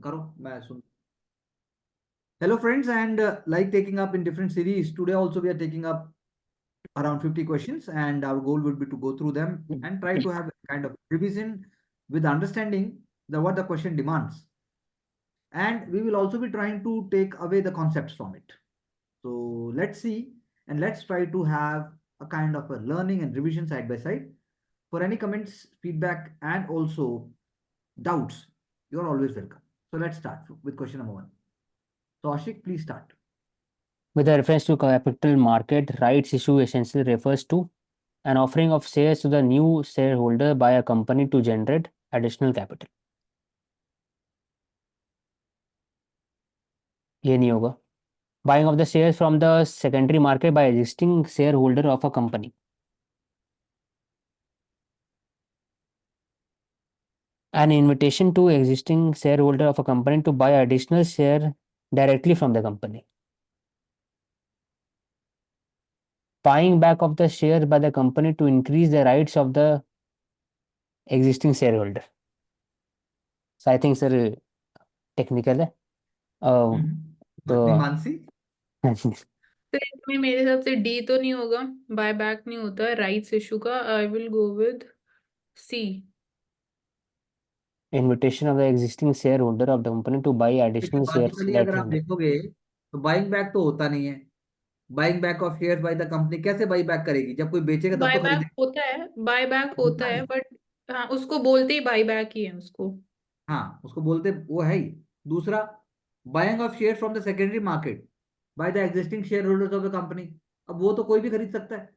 करो, मैं सुन. Hello friends, and like taking up in different series, today also we are taking up around 50 questions, and our goal would be to go through them and try to have a kind of revision with understanding what the question demands. And we will also be trying to take away the concepts from it. So let's see, and let's try to have a kind of a learning and revision side by side. For any comments, feedback, and also doubts, you're always welcome. So let's start with question number one. So Ashik, please start. With a reference to capital market, rights issue essentially refers to an offering of shares to the new shareholder by a company to generate additional capital. ये नहीं होगा. Buying of the shares from the secondary market by existing shareholder of a company. An invitation to existing shareholder of a company to buy additional share directly from the company. Buying back of the share by the company to increase the rights of the existing shareholder. So I think sir technical है. तो मानसी. तो इसमें मेरे हिसाब से D तो नहीं होगा, बाय बैक नहीं होता, राइट्स इशू का. I will go with C. invitation of the existing shareholder of the company to buy additional shares logically अगर directly आप from the देखोगे तो बाइंग बैक तो होता नहीं है. Buying back of shares by the company कैसे बाई बैक करेगी? जब कोई बेचेगा तब बाय तो बैक खरीदेगा. होता है, बाय बैक होता होता है, है. बट हाँ, उसको बोलते ही बाय बैक ही है उसको. हाँ, उसको बोलते वो है ही. दूसरा, buying of share from the secondary market by the existing share holders of the company. अब वो तो कोई भी खरीद सकता है.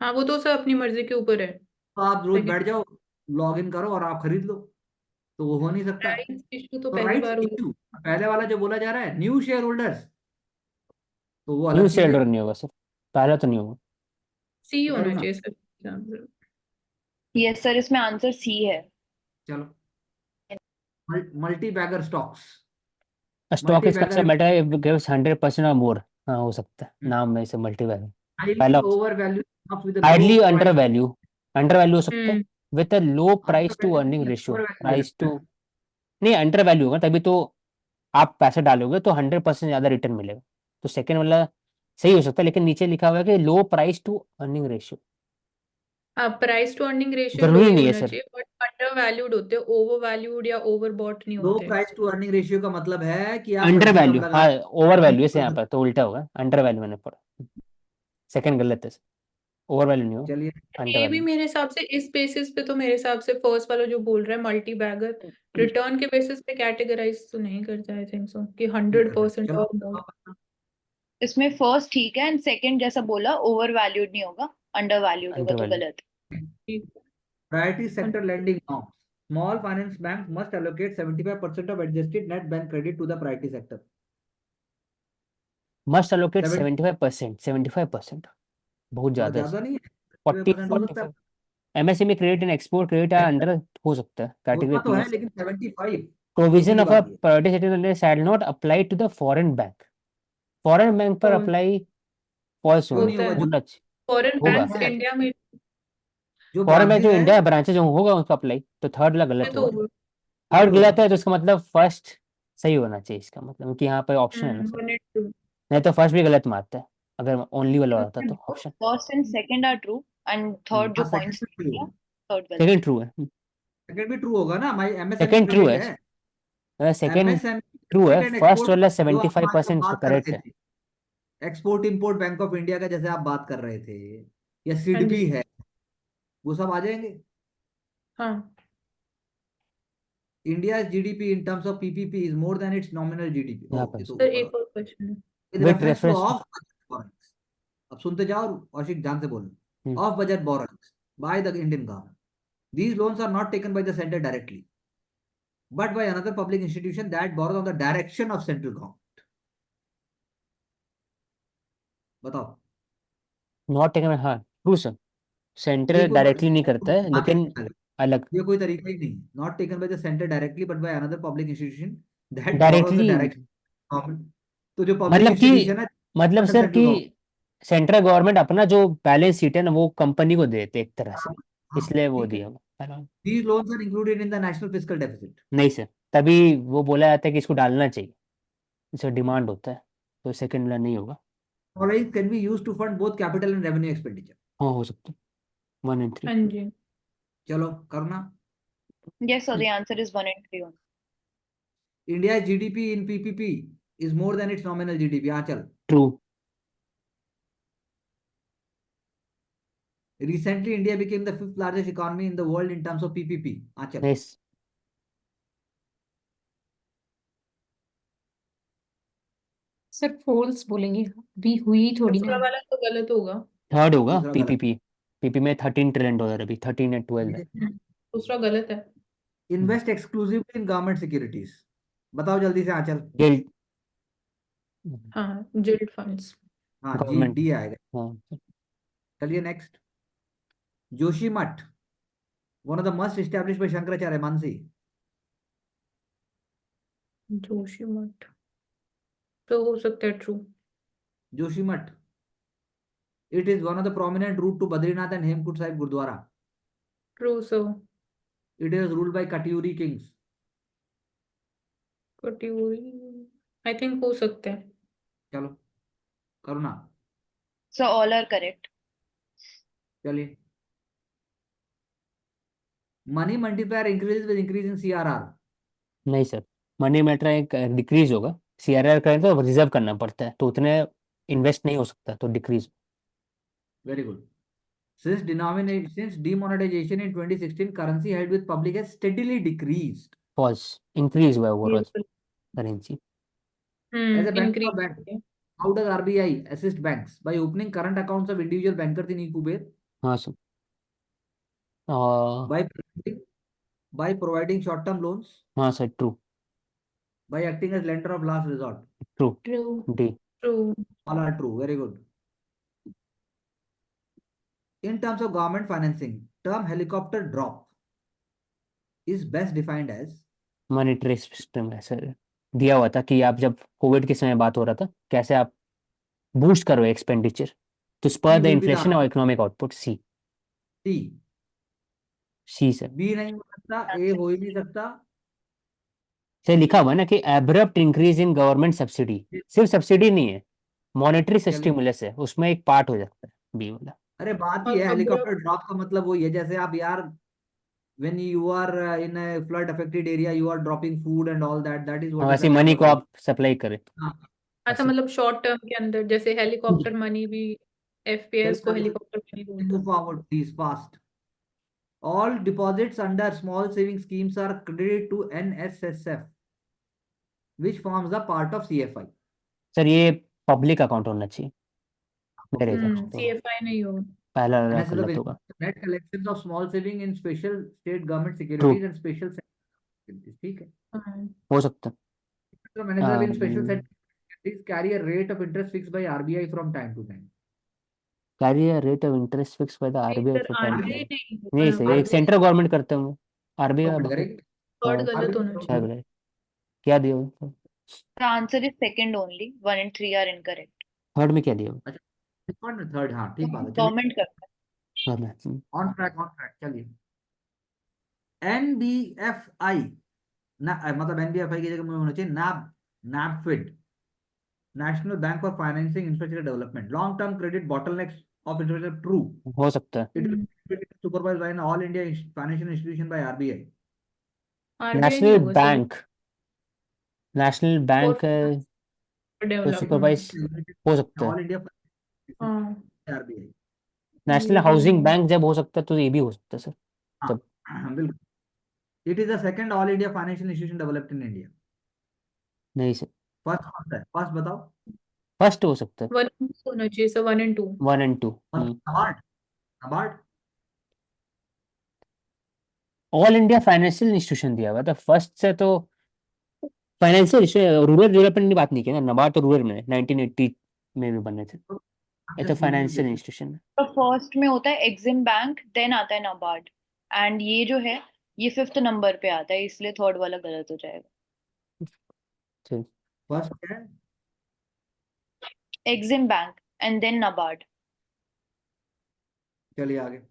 हाँ, वो तो सब अपनी मर्जी के ऊपर है. तो आप रोज सेकंड बैठ जाओ, लॉग इन करो और आप खरीद लो. तो वो हो नहीं सकता. राइट्स इशू तो तो पहली राइट्स बार हुआ. इशू पहले वाला जो बोला जा रहा है न्यू शेयर होल्डर्स, तो वो न्यू अलग चीज है. shareholder नहीं होगा सर, पहला तो नहीं होगा. सी करूँ होना ना? चाहिए सर. यस सर, इसमें आंसर सी है. चलो. Multi bagger stocks. स्टॉक इसका बैगर अच्छा बेटा है, गिव्स 100% और मोर. हाँ हो सकता है नाम में से मल्टी वैल्यू. हाईली पहला over value stocks with low hardly under price. Value. Under value हो सकता है with a low price to under earning value ratio. Over value price to नहीं, अंडर वैल्यू होगा तभी तो आप पैसे डालोगे तो 100% ज़्यादा रिटर्न मिलेगा. तो सेकेंड वाला सही हो सकता है, लेकिन नीचे लिखा हुआ है कि low price to earning ratio. हाँ, price to earning ratio low जरूरी ही नहीं है होना सर. चाहिए, बट अंडर वैल्यूड होते हैं, ओवर वैल्यूड या ओवर बॉट नहीं लो होते. प्राइस टू अर्निंग रेशियो का मतलब है कि आप अंडर पैसे कम वैल्यू, लगा हाँ ओवर रहे वैल्यू है यहाँ हैं. पर, तो उल्टा होगा. अंडर वैल्यू मैंने पढ़ा, सेकंड गलत है. ओवर वैल्यू नहीं हो, चलिए. अंडर ये भी वैल्यू. मेरे हिसाब से इस बेसिस पे, तो मेरे हिसाब से फर्स्ट वाला जो बोल रहा है मल्टी बैगर रिटर्न के बेसिस पे कैटेगराइज तो नहीं करता. आई थिंक सो कि 100% चलो. और मोर. इसमें फर्स्ट ठीक है एंड सेकंड जैसा बोला ओवर वैल्यूड नहीं होगा, अंडर वैल्यूड होगा, अंडर तो वैल्यू. गलत. Priority sector lending norms. Small finance banks must allocate 75% of adjusted net bank credit to the priority sector. Must allocate 70 75%. 75% बहुत थोड़ा ज़्यादा है. ज्यादा नहीं है. 40 70% हो सकता है. 45 MSME credit and export credit under हो सकता है कैटेगरी होता तो पी है से. लेकिन 75 प्रोविजन सीधी ऑफ अ बात है. Priority sector shall not apply to the foreign bank. Foreign bank पर तो अप्लाई फॉल्स क्यों होगा. नहीं होता होगा? है. होना चाहिए. फॉरेन होगा. बैंक्स इंडिया में जो फॉरेन बैंक ब्रांचेस जो है. इंडिया ब्रांचेज होगा उसका अप्लाई. तो थर्ड वाला गलत तो होगा. थर्ड थर्ड गलत होगा. है तो इसका मतलब फर्स्ट सही होना चाहिए इसका मतलब, क्योंकि यहाँ पे ऑप्शन है ना सर. 182. नहीं तो फर्स्ट भी गलत मारता है अगर ओनली वाला होता तो option. First and second are true and third जो हाँ, सेकंड पॉइंट्स भी ट्रू दिया है. थर्ड गलत. सेकंड ट्रू है. सेकंड भी ट्रू होगा ना. माई एमएसएमई सेकंड ट्रू क्रेडिट है. है. सेकंड एमएसएमई ट्रू है. क्रेडिट एंड फर्स्ट एक्सपोर्ट वाला जो हम आज 75% बात कर करेक्ट रहे है. थे, export import bank of India का जैसे आप बात कर रहे थे, या हाँ जी. सिडबी है, वो सब आ जाएंगे. हाँ. India's GDP in terms of PPP is more than its nominal GDP. यहाँ Oh, पर ये तो सर ऊपर एक और क्वेश्चन है. with with reference to reference. off budget borrowings. अब सुनते जाओ और औशिक ध्यान से बोलना. Off budget borrowings by the Indian government. These loans are not taken by the center directly, but by another public institution that borrows on the direction of central government. बताओ. Not taken. हाँ true sir. ये centre कोई directly नहीं करता है बात लेकिन है. अलग. ये कोई तरीका ही नहीं. Not taken by the center directly, but by another public institution that borrows the directly direction of government. तो जो पब्लिक मतलब कि इंस्टीट्यूशन है मतलब अंडर सर सेंट्रल कि गवर्नमेंट. सेंट्रल गवर्नमेंट अपना जो बैलेंस शीट है ना वो कंपनी को देते एक तरह से, हाँ, इसलिए वो ठीक है. दिया होगा. These loans are included in the national fiscal deficit. नहीं सर, तभी वो बोला जाता है कि इसको डालना चाहिए, इसका डिमांड होता है, तो सेकंड वाला नहीं होगा। Borrowings can be used to fund both capital and revenue expenditure. हाँ हो सकता है, 1 and 3। हाँ जी। चलो करना। Yes, so the answer is 1 and 3 only. India's GDP in PPP is more than its nominal GDP. हाँ चल। True. Recently, India became the fifth largest economy in the world in terms of PPP. हाँ चल। Yes. Sir false बोलेंगे, भी हुई थोड़ी दूसरा ना। वाला तो गलत होगा। थर्ड होगा दूसरा गलत। पीपीपी। पीपी में 13 ट्रिलियन डॉलर, अभी 13 या 12 है। दूसरा गलत है। Invest exclusively in government securities. बताओ जल्दी से। हाँ चल। गिल्ड। हाँ, जिल्ड फंड्स। हाँ जी गवर्नमेंट। डी आएगा। हाँ। चलिए next. Joshimath, one of the most established by Shankaracharya Mansi. Joshimath तो हो सकता है true. Joshimath. It is one of the prominent route to Badrinath and Hemkut Sahib Gurdwara. True so. It is ruled by Katyuri kings. कटोरी I think हो सकता है। चलो करुणा। So all are correct. चलिए। Money multiplier increases with increase in CRR. नहीं sir, money matter एक decrease होगा, CRR करें तो रिजर्व करना पड़ता है, तो उतने इन्वेस्ट नहीं हो सकता, तो decrease. Very good. Since demonetization in 2016, currency held with public has steadily decreased. False, increase हुआ है ओवरऑल ये currency. As a bank or bank, increase. how does RBI assist banks? By opening current accounts of individual bankers in e-Kuber, हाँ sir. by providing short-term loans, हाँ sir true. by acting as lender of last resort. True. True. D. True. All are true. Very good. In terms of government financing, term helicopter drop is best defined as monetary system है sir, दिया हुआ था कि आप जब Covid के समय बात हो रहा था, कैसे आप बूस्ट करो expenditure to spur C the will be the inflation और economic output. C. C. C sir. B नहीं हो सकता, A हो ही नहीं सकता। सर लिखा हुआ है ना कि abrupt increase in government subsidy, सिर्फ सब्सिडी नहीं है, मॉनेटरी चलिए। स्टिमुलस है, उसमें एक पार्ट हो जाता है बी वाला। अरे बात ही और है, अब हेलीकॉप्टर ड्रॉप का मतलब वही है, जैसे आप यार when you are in a flood affected area, you are dropping food and all that. That is what हाँ, is the ऐसी kind मनी of को आप सप्लाई करें। हाँ। अच्छा, ऐसे। मतलब शॉर्ट टर्म के अंदर जैसे हेलीकॉप्टर मनी भी, एफपीएस को चल हेलीकॉप्टर मनी बोलते move हैं। forward please fast. All deposits under small saving schemes are credited to NSSF, which forms the part of CFI. Sir ये पब्लिक अकाउंट होना चाहिए मेरे हिसाब से, तो सीएफआई नहीं होगा। पहला वाला NSSF गलत is होगा। net collections of small saving in special state government true. securities and special securities. ठीक है। हाँ, हो सकता है। So manager in special securities carry a rate of interest fixed by RBI from time to time. Carry rate of interest fix by the नहीं RBI sir, for time to RBI time. नहीं नहीं होगा। Sir, ये RBI central government करते होंगे, RBI government अब। करेगी। Third हाँ, गलत होना RBI चाहिए। क्या दिया हुआ? The answer is second only. 1 and 3 are incorrect. Third में क्या दिया हुआ? अच्छा थर्ड, हाँ ठीक बात है। चलिए Government करता है। थर्ड में ऑन ट्रैक चलिए। एनबीएफआई ना, मतलब एनबीएफआई की जगह में होना चाहिए NaBFID, national bank for financing infrastructure development, long term credit bottlenecks of infrastructure. True. हो सकता है। It supervised by an all India financial institution by RBI. RBI नहीं होगा सर, नेशनल फॉर बैंक तो सुपरवाइज डेवलपमेंट। हो सकता है। All India हाँ, आरबीआई। नेशनल ये भी हाउसिंग नहीं बैंक जब हो सकता है तो ये भी हो सकता है सर, जब। हाँ बिल्कुल। It is the second all India financial institution developed in India. नहीं सर, फर्स्ट कौन सा है? फर्स्ट बताओ। फर्स्ट हो सकता है। 1 and 2 होना चाहिए sir, 1 and 2। 1 and 2। NABARD. NABARD all India financial institution दिया हुआ था फर्स्ट से, तो फाइनेंशियल रूरल डेवलपमेंट की बात नहीं की ना, नबार्ड तो रूरल में 1980 में भी बने थे, ये तो फाइनेंशियल इंस्टीट्यूशन है। तो फर्स्ट में होता है एग्जिम बैंक, देन आता है नाबार्ड, एंड ये जो है ये 5th नंबर पे आता है, इसलिए थर्ड वाला गलत हो जाएगा। ठीक। फर्स्ट क्या है? EXIM bank and then NABARD. चलिए आगे।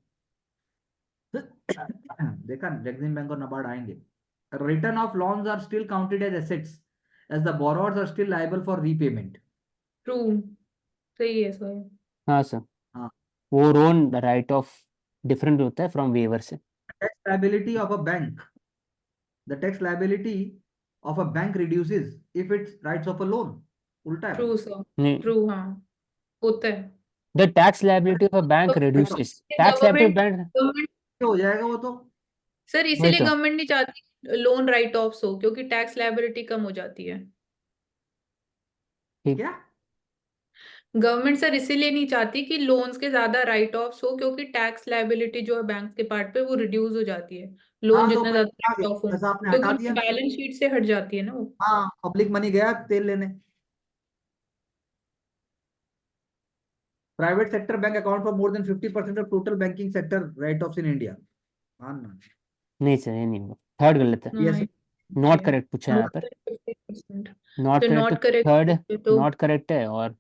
देखा, एक्सिम बैंक और नबार्ड आएंगे। return of loans are still counted as assets as the borrowers are still liable for repayment. True, सही है सर। हाँ सर, हाँ। वो लोन राइट ऑफ डिफरेंट होता है फ्रॉम वेवर से। Tax liability of a bank. The tax liability of a bank reduces if it writes off a loan. उल्टा है। ट्रू सर, नहीं, ट्रू, हाँ होता है। The tax liability of a bank reduces, tax liability government bank government हो जाएगा वो तो। सर वही इसीलिए तो। गवर्नमेंट नहीं चाहती लोन राइट ऑफ्स हो, क्योंकि टैक्स लायबिलिटी कम हो जाती है। ठीक, क्या? गवर्नमेंट सर इसीलिए नहीं चाहती कि लोन्स के ज्यादा राइट ऑफ्स हो, क्योंकि टैक्स लायबिलिटी जो है बैंक के पार्ट पे वो रिड्यूस हो जाती है, लोन हाँ, तो जितना ज्यादा पैसा राइट ऑफ हो, पैसा आपने क्योंकि हटा उनकी दिया। बैलेंस शीट से हट जाती है ना वो। हाँ, पब्लिक मनी गया तेल लेने। Private sector bank account for more than 50% of total banking sector write-offs in India. हाँ ना। नहीं सर ये नहीं हुआ, थर्ड गलत है, Yes. नॉट करेक्ट पूछा है यहाँ पर, 50%। नॉट तो करेक्ट, नॉट करेक्ट थर्ड तो नॉट करेक्ट है और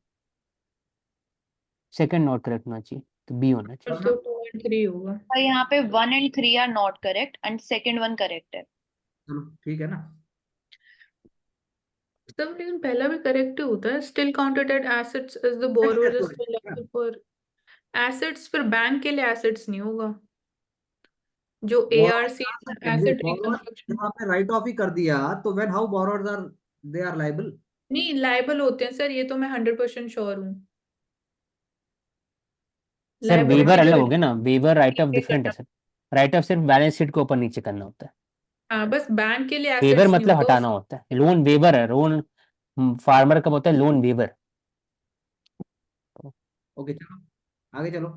सेकंड नॉट करेक्ट होना चाहिए, तो बी होना फिर चाहिए। तो 2 और 3 होगा। और यहाँ पे 1 and 3 are not correct and second one correct है। चलो ठीक है ना। सब लेकिन पहला भी करेक्ट ही होता है, still counted at assets as the Next borrower है, is sorry. Still liable for assets. फिर बैंक के लिए एसेट्स नहीं होगा, जो Borrowers एआरसी कहाँ से करेंगे? Asset Borrowers reconstruction. जब आपने राइट ऑफ ही कर दिया तो when how borrowers are they are liable? नहीं लायबल होते हैं सर, ये तो मैं 100% श्योर हूँ। सर वेवर लायबिलिटी की अलग हो वजह गया ना, वेवर राइट ऑफ से डिफरेंट है सर, राइट ऑफ सिर्फ बैलेंस शीट को ऊपर नीचे करना होता है, हाँ बस बैंक के लिए वेवर एसेट्स नहीं मतलब होगा हटाना होता है, लोन वेवर है, लोन फार्मर कब होता है, लोन वेवर। Okay, चलो आगे चलो।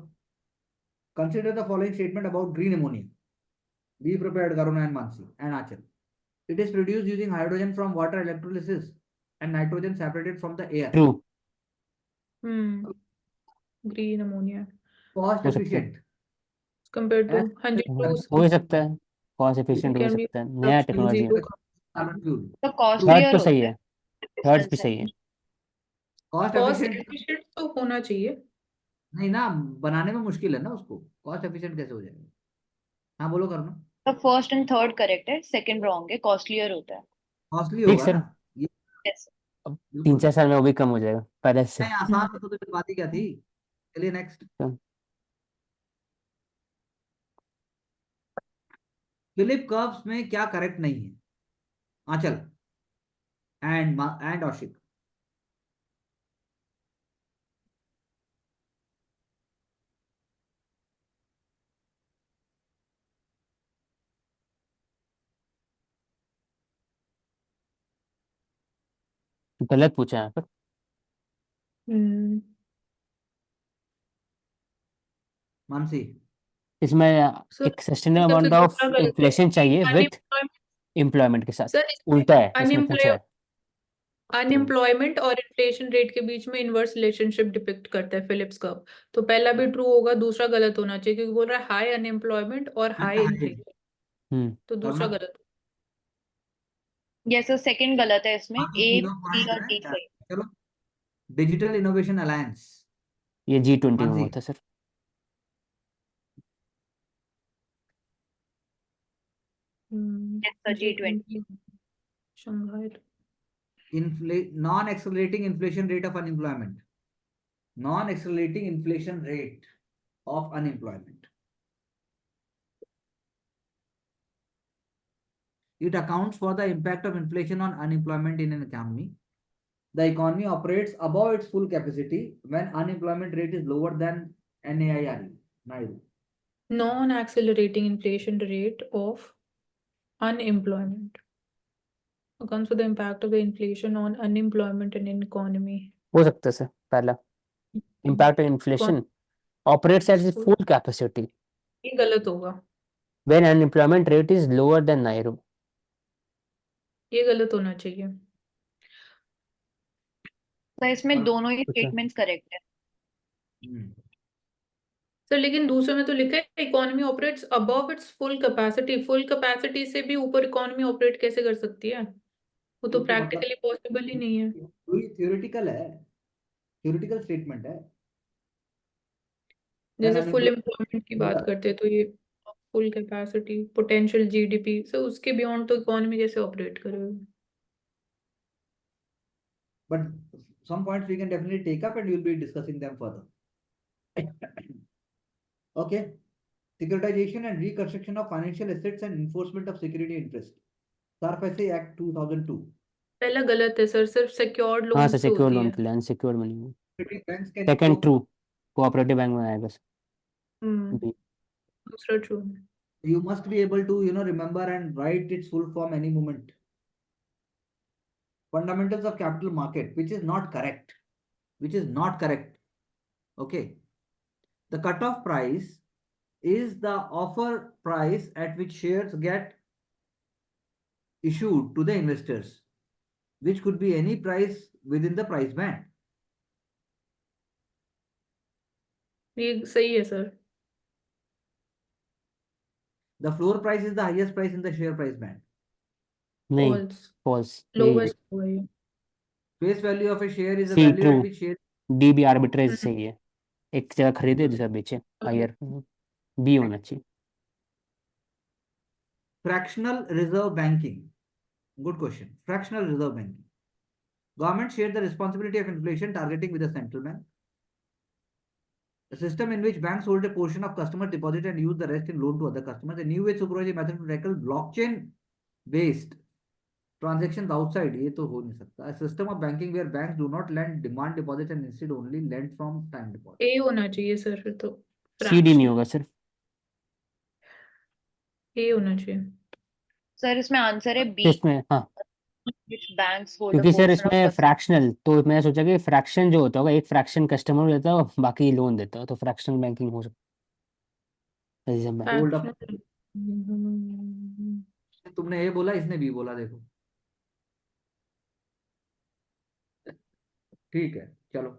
Consider the following statement about green ammonia. Be prepared, Karuna and Mansi and Achal. It is produced using hydrogen from water electrolysis and nitrogen separated from the air. True green ammonia Cost हो सकता है, efficient. Compare to, As हाँ जी compared true to हो ही सकता है, cost efficient हो he can be सकता है, नया टेक्नोलॉजी है। carbon fuel. तो थर्ड कॉस्टलियर तो होता सही है है, थर्ड भी difference है। सही है। Cost कॉस्ट efficient एफिशिएंट तो होना चाहिए। नहीं ना, बनाने में मुश्किल है ना उसको, कॉस्ट एफिशिएंट कैसे हो जाएगा? हाँ बोलो करना। तो फर्स्ट एंड थर्ड करेक्ट है, सेकंड रॉन्ग है, कॉस्टलियर होता है। कॉस्टली ठीक होगा सर, ना ये, Yes. अब बिल्कुल। 3-4 साल में वो भी कम हो जाएगा पहले से। नहीं आसान तो फिर बात ही क्या थी। चलिए नेक्स्ट। फिलिप कर्व्स में क्या करेक्ट नहीं है? आंचल एंड औशिक। गलत पूछा है यहाँ पर, मानसी। इसमें सर एक सस्टेनेबल तरफ से अमाउंट दूसरा ऑफ गलत है। इन्फ्लेशन चाहिए विथ अनएम्प्लॉयमेंट एम्प्लॉयमेंट के साथ, सर, इसमें उल्टा है इसमें पूछा है। अनएम्प्लॉयमेंट और इन्फ्लेशन रेट के बीच में इनवर्स रिलेशनशिप डिपिक्ट करता है फिलिप्स कर्व। तो पहला भी ट्रू होगा, दूसरा गलत होना चाहिए, क्योंकि बोल रहा है हाई अनएम्प्लॉयमेंट और हाई इन्फ्लेशन, तो दूसरा करना। गलत। यस सर, सेकंड गलत है इसमें, बाकी ए तीनों सी पॉइंट और डी है। सही। चलो डिजिटल इनोवेशन अलायंस। ये G20 में मानसी। हुआ था sir. Yes sir, G20। Shanghai non accelerating inflation rate of unemployment. Non accelerating inflation rate of unemployment. It accounts for the impact of inflation on unemployment in an economy. The economy operates above its full capacity when unemployment rate is lower than NAIRE. Naidu. non-accelerating inflation rate of unemployment accounts for the impact of the inflation on unemployment in an economy. हो सकता है sir पहला, impact of inflation operates at its full capacity ये गलत होगा, when unemployment rate is lower than Nairobi. ये गलत होना चाहिए। तो इसमें दोनों ही अच्छा। स्टेटमेंट्स करेक्ट है। सर लेकिन दूसरे में तो लिखा है economy operates above it's full capacity. Full capacity से भी ऊपर इकोनॉमी ऑपरेट कैसे कर सकती है? वो तो प्रैक्टिकली पॉसिबल ही नहीं है। थियोरेटिकल है, थियोरेटिकल स्टेटमेंट है। जैसे फुल एम्प्लॉयमेंट की बात करते हैं तो ये फुल कैपेसिटी, पोटेंशियल जीडीपी, सो उसके बियॉन्ड तो इकोनॉमी कैसे ऑपरेट करेगा? But some points we can definitely take up and we'll be discussing them further. Okay. Securitization and reconstruction of financial assets and enforcement of security interest. SARFAESI Act 2002. पहला गलत है sir, सिर्फ secured हाँ loans sir, पे secure होती loan है। के लिए, अनसिक्योर्ड मनी में। Banks can second issue. True, cooperative bank में आएगा सर। बी। दूसरा ट्रू है। You must be able to, remember and write its full form any moment. Fundamentals of capital market, which is not correct. Which is not correct. Okay. The cutoff price is the offer price at which shares get issued to the investors, which could be any price within the price band. ये सही है sir. The floor price is the highest price in the share price band. नहीं, false, false. Lowest हुआ ये। Face value of a share is the C value true, at which share. D भी arbitrage सही है। एक जगह खरीदे दूसरा बेचे, हायर। बी होना चाहिए। Fractional reserve banking. Good question. Fractional reserve banking. Government shared the responsibility of inflation targeting with the central bank. A system in which banks hold a portion of customer deposit and use the rest in loan to other customers. A new age supervisory method to tackle blockchain based transactions outside. ये तो हो नहीं सकता. A system of banking where banks do not lend demand deposit and instead only lend from time deposit. ए होना चाहिए sir फिर तो। C D नहीं होगा सर। ए होना चाहिए। सर इसमें आंसर है बी, इसमें हाँ, which banks hold a क्योंकि सर portion of इसमें customer. फ्रैक्शनल, तो मैं सोचा कि फ्रैक्शन जो होता होगा, एक फ्रैक्शन कस्टमर देता है और बाकी लोन देता है, तो फ्रैक्शनल बैंकिंग हो सकता है। Hold up. Fractional- तुमने ए बोला, इसने बी बोला, देखो। ठीक है, चलो।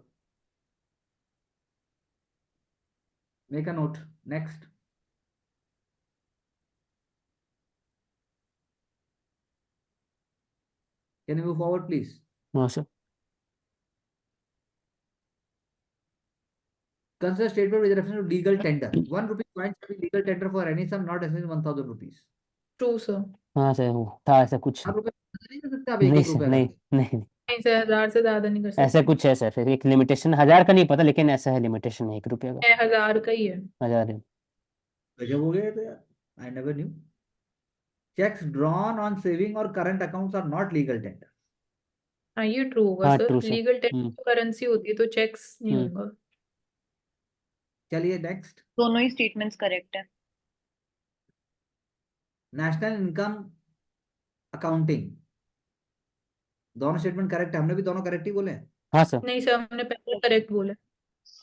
Make a note. Next. Can you move forward, please? हाँ sir. Consider statement with reference to legal tender. 1 rupee coin shall be legal tender for any sum not exceeding 1000 rupees. True sir. हाँ sir, वो था ऐसा कुछ। 4 रुपए नहीं कर सकते आप, नहीं एक सर, रुपया नहीं करके। नहीं, नहीं सर, 1000 से ज्यादा नहीं कर ऐसा सकते। कुछ है सर, फिर एक लिमिटेशन, 1000 का नहीं पता, लेकिन ऐसा है लिमिटेशन है 1 रुपये का। 1000 का ही है। 1000 है। गजब हो गया ये तो यार. I never knew. Checks drawn on saving or current accounts are not legal tender. हाँ ये ट्रू होगा हाँ sir. True sir. Legal tender currency होती है तो चेक्स नहीं हम्म। होगा। चलिए नेक्स्ट. दोनों ही स्टेटमेंट्स करेक्ट है। National income accounting. दोनों स्टेटमेंट करेक्ट है, हमने भी दोनों करेक्ट ही बोले हैं. हाँ सर, नहीं सर, हमने पहले करेक्ट बोला।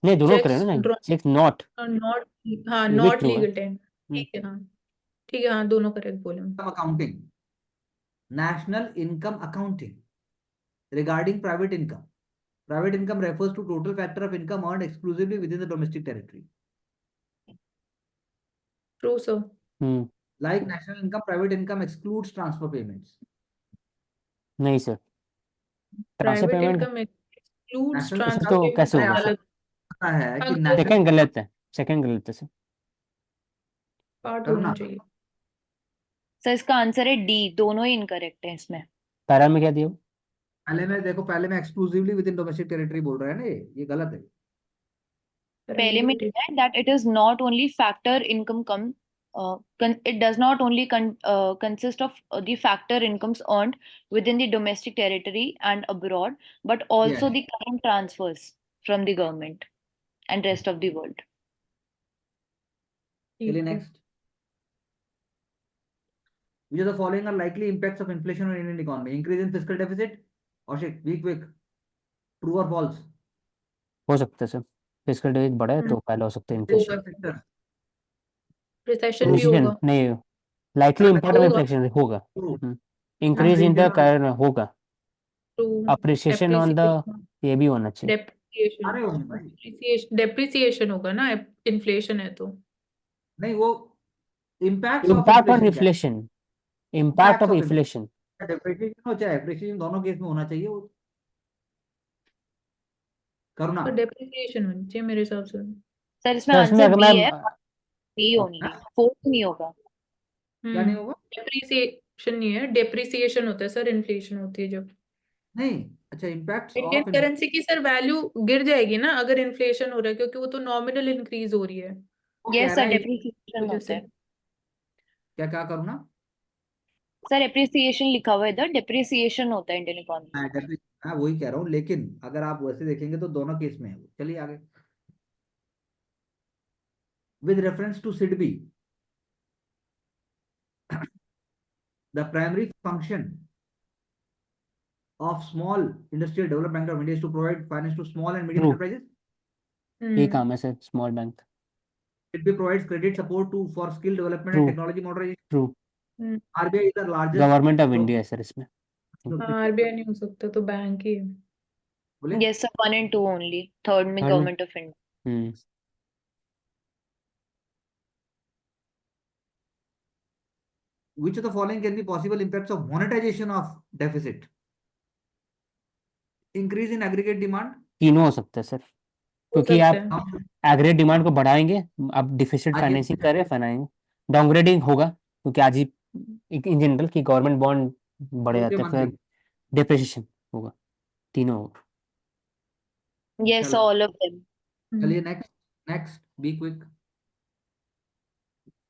नहीं दोनों चेक्स करें ना, ड्रॉ चेक नॉट, नॉट, हाँ ये भी नॉट ट्रू है। Legal tender. ठीक है हाँ, ठीक है हाँ, दोनों करेक्ट बोले हम। Accounting. National income accounting regarding private income. Private income refers to total factor of income earned exclusively within the domestic territory. True sir. Like national income, private income excludes transfer payments. नहीं sir, transfer private payment income excludes National transfer तो payment कैसे अरे होगा आपको sir? अलग। पता है कि अगर national सेकंड गलत है, सेकंड गलत है सर। पार्ट करना. होना चाहिए। सर इसका आंसर है डी, दोनों ही इनकरेक्ट है इसमें। पैरा में क्या दिया? पहले में exclusively with in domestic territory बोल रहा है ना, ये गलत है. पहले में Private- है that it is not only factor income come it does not only consist of the factor incomes earned within the domestic territory and abroad, but also Yes. the current transfers from the government and rest of the world. चलिए ठीक है। Next. Which of the following are likely impacts of inflation on Indian economy? Increase in fiscal deficit. Ashik, weak. True or false? हो सकता है sir, physical date बढ़ा है तो पहले हो सकता है होगा। इन्फ्लेशन। Sector. रिसेशन भी रिसेशन होगा। नहीं, लाइकली इम्पैक्ट ऑफ होगा। इन्फ्लेशन होगा। True. Increase in the current होगा। ट्रू। अप्रिसिएशन ऑन द, ये भी होना चाहिए। डेप्रिसिएशन, अरे होने भाई. डेप्रिसिएशन होगा ना, इन्फ्लेशन है तो। नहीं, वो impacts of impact on inflation क्या है? Inflation, impact of inflation. Depreciation हो चाहे एप्रिसिएशन, दोनों केस में होना चाहिए वो. करुणा. तो डेप्रिसिएशन होनी चाहिए मेरे हिसाब से। सर इसमें सर इसमें आंसर अगर बी मैं है, 3 only. 4th नहीं होगा. क्या नहीं होगा? डेप्रिसिएशन नहीं है, डेप्रिसिएशन होता है सर, इन्फ्लेशन होती है जब नहीं, अच्छा, इम्पैक्ट्स इंडियन ऑफ करेंसी की सर वैल्यू गिर जाएगी ना अगर इन्फ्लेशन हो रहा है, क्योंकि वो तो नॉमिनल इंक्रीज हो रही है Yes sir, क्या depreciation वजह होता से। है. क्या करूँ ना? सर एप्रिसिएशन लिखा हुआ है इधर, डेप्रिसिएशन होता है इंडियन इकोनॉमी में. हाँ, वही कह रहा हूँ, लेकिन अगर आप वैसे देखेंगे तो दोनों केस में है वो। चलिए आगे। With reference to SIDBI, the primary function of small industrial development bank of India is to provide finance to small and medium True. enterprises. ये काम है sir, small bank. It provides credit support to for skill development and True. technology modernization. True. RBI is the largest. Government of India है sir इसमें. RBI नहीं हो सकता, तो bank ही है। बोले? Yes sir, 1 and 2 only. Third में Third में? Government of India. Which of the following can be possible impacts of monetization of deficit? Increase in aggregate demand. तीनों हो सकता है सर, हो क्योंकि सकता आप है। एग्रेगेट डिमांड को बढ़ाएंगे, आप डिफिसिट आगे फाइनेंसिंग कर रहे हैं, बनाएंगे. डाउनग्रेडिंग होगा क्योंकि आज ही इन जनरल की गवर्नमेंट बॉन्ड बढ़ जाते हैं, फिर डिप्रिसिएशन होगा. तीनों होगा. Yes sir, चलो, all of them. चलिए next be quick.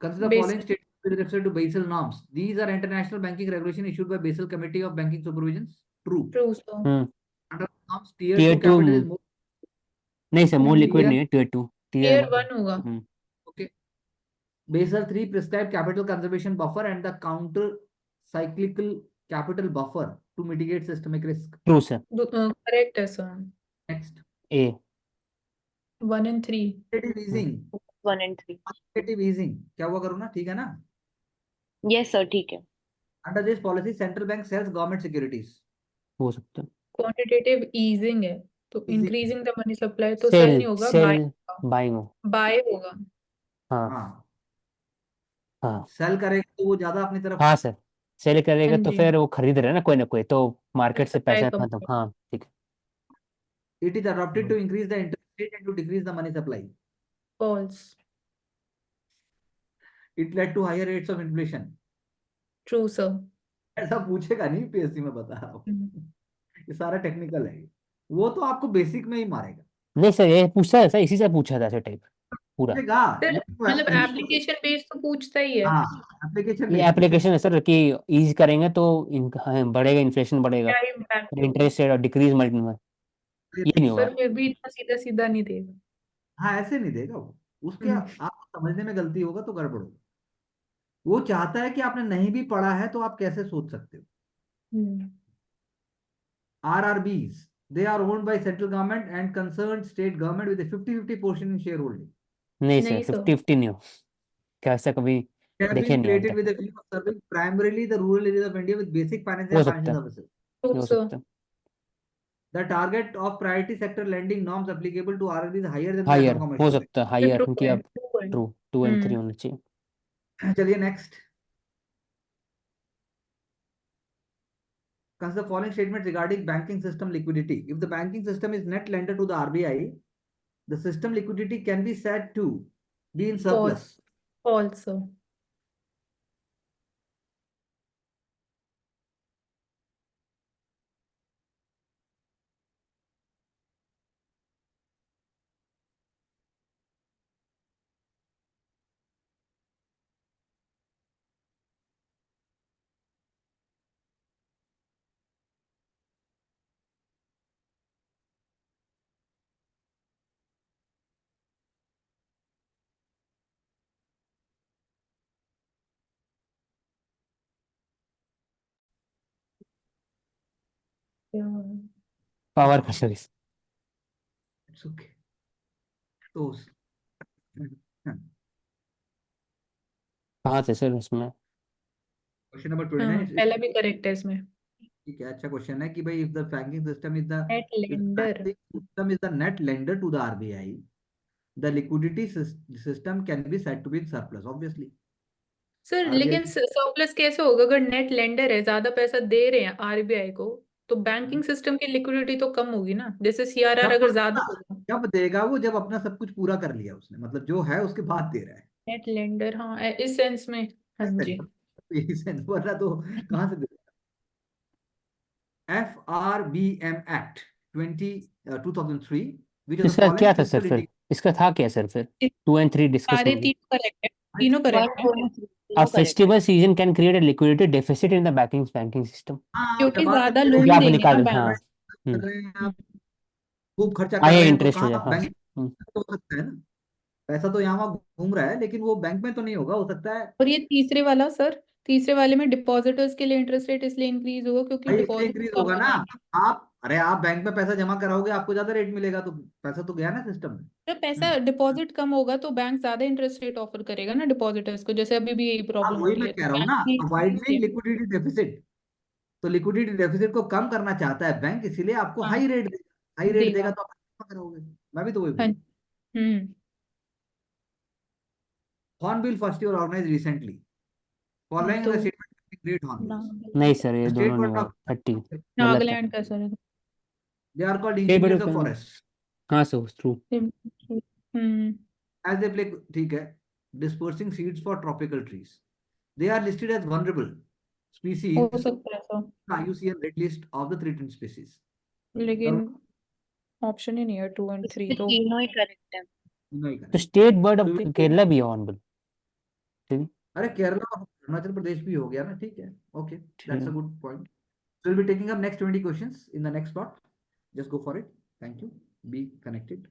Consider Basel. following statements with respect to Basel norms. These are international banking regulation issued by Basel Committee of Banking Supervision. True. True sir. Under norms, tier Tier 2 two, capital is more. नहीं sir, मोर liquid Tier नहीं है. Tier 2, tier 1 होगा। Okay. Basel 3 prescribed capital conservation buffer and the counter cyclical capital buffer to mitigate systemic risk. True sir. Correct है sir. Next, A. 1 and 3। quantitative easing. 1 and 3. Quantitative easing क्या हुआ करूँ ना, ठीक है ना? Yes sir, ठीक है. Under this policy, central bank sells government securities. हो सकता है. क्वांटिटेटिव ईजिंग है, तो Easing. Increasing the money supply तो सेल, सेल नहीं होगा, सेल बाइंग हो. बाय होगा। हाँ हाँ, हाँ सेल करेगा तो वो ज्यादा अपनी तरफ। हाँ सर, सेल करेगा हाँ तो जी। फिर वो खरीद रहे हैं ना कोई ना कोई, तो मार्केट से सप्लाई पैसा कम खत्म. हाँ ठीक है. It is adopted to increase the interest rate and to decrease the money supply. False. It led to higher rates of inflation. True sir. ऐसा पूछेगा नहीं पीएससी में, बता रहा हूँ। ये सारा टेक्निकल है, वो तो आपको बेसिक में ही मारेगा। नहीं सर, ये पूछता है सर, इसी से पूछा था सर टाइप पूरा. पूछेगा, मतलब एप्लीकेशन बेस तो पूछता ही है। हाँ, एप्लीकेशन ये एप्लीकेशन है सर कि ईज करेंगे तो बढ़ेगा, इन्फ्लेशन बढ़ेगा, क्या इम्पैक्ट इंटरेस्ट रेट और डिक्रीज मल्टीपल. ये नहीं होगा. सर, फिर भी इतना सीधा सीधा नहीं देगा। हाँ, ऐसे नहीं देगा वो, उसके हम्म। आपको समझने में गलती होगा तो गड़बड़ होगा। वो चाहता है कि आपने नहीं भी पढ़ा है तो आप कैसे सोच सकते हो। RRBs, they are owned by central government and concerned state government with a 50-50 portion in shareholding. नहीं सर, नहीं सर। 50-50 नहीं हो. क्या ऐसा कभी They have देखे been नहीं आज created तक. with a view of serving primarily the rural areas of India with basic finance हो and सकता financial है, services. ये ट्रू हो सर। सकता है. The target of priority sector lending norms applicable to RRB is higher than the higher non हो commercial सकता है, हायर, ट्रू क्योंकि है, अब ट्रू है। ट्रू 2 and 3 होना चाहिए. sector. चलिए next. Consider the following statements regarding banking system liquidity. If the banking system is net lender to the RBI, the system liquidity can be said to be in surplus. False sir. Power का service. It's okay. Those. कहाँ थे sir उसमें? Question number 29. पहला भी correct है इसमें। ठीक है, अच्छा क्वेश्चन है कि भाई if the banking system is the net lender. net lender to the RBI, the liquidity system can be said to be in surplus, obviously. Sir RBI लेकिन सरप्लस कैसे होगा अगर नेट लेंडर है, ज्यादा पैसा दे रहे हैं आरबीआई को, तो बैंकिंग सिस्टम की लिक्विडिटी तो कम होगी ना, जैसे सीआरआर अगर ज्यादा होगा। जब देगा वो, जब अपना सब कुछ पूरा कर लिया उसने, मतलब जो है उसके बाद दे रहा है। नेट लेंडर, हाँ इस सेंस में, हाँ जी। यही सेंस वरना तो कहाँ से FRBM Act 2003 which is the इसका following क्या था सर fiscal फिर? indicator. इसका था क्या सर फिर? 2 and 3 डिस्कस सारे होंगे। तीनों करेक्ट है, तीनों One, करेक्ट है, two, and three. A तीनों correct है। festival season can create a liquidity deficit in the banking system. हाँ क्योंकि जब ज्यादा आप लोन या आप देंगे ना निकाल, बैंक। हाँ। कर रहे हैं आप, हम्म। खूब खर्चा कर हाई रहे हैं, तो इंटरेस्ट हो कहाँ जाए, हाँ। बैंक तो हो सकता है ना, पैसा तो यहाँ वहाँ घूम रहा है, लेकिन वो बैंक में तो नहीं होगा, हो सकता है। और ये तीसरे वाला सर, तीसरे वाले में डिपॉजिटर्स के लिए इंटरेस्ट रेट इसलिए इंक्रीज होगा क्योंकि भाई इसलिए डिपॉजिट इंक्रीज कम होगा हो ना। जाएंगे। आप बैंक में पैसा जमा कराओगे, आपको ज्यादा रेट मिलेगा, तो पैसा तो गया ना सिस्टम में। जब पैसा डिपॉजिट कम होगा तो बैंक ज्यादा इंटरेस्ट रेट ऑफर करेगा ना डिपॉजिटर्स को, जैसे अभी भी यही हाँ प्रॉब्लम हो वही रही मैं है, तो कह रहा हूँ ना, बैंक अवॉइडिंग भी। Liquidity deficit. तो लिक्विडिटी डेफिसिट को कम करना चाहता है बैंक, इसीलिए आपको हाँ हाई रेट देगा। हाई रेट देगा देगा। तो आप जमा कराओगे। मैं भी तो वही हाँ। बोल हम्म। Hornbill Festival organized recently. Following तो the statement great hornbills. नहीं सर, ये The state दोनों नहीं bird हुआ, of 30 गलत था। नागालैंड का सर। they are called ये बड़े, engineers of forests हाँ sir, true. Hmm. as they play ठीक है dispersing seeds for tropical trees. They are listed as vulnerable हो species सकता है sir, IUCN red list of the threatened species. लेकिन option ही नहीं है 2 and 3 इसमें तो। तीनों ही करेक्ट है। नहीं तो करें। स्टेट बर्ड ऑफ केरला भी है हॉर्नबिल। ठीक अरे केरला और अरुणाचल प्रदेश भी हो गया ना, ठीक है, ओके, that's है। a good point. So we'll be taking up next 20 questions in the next part. Just go for it. Thank you. Be connected.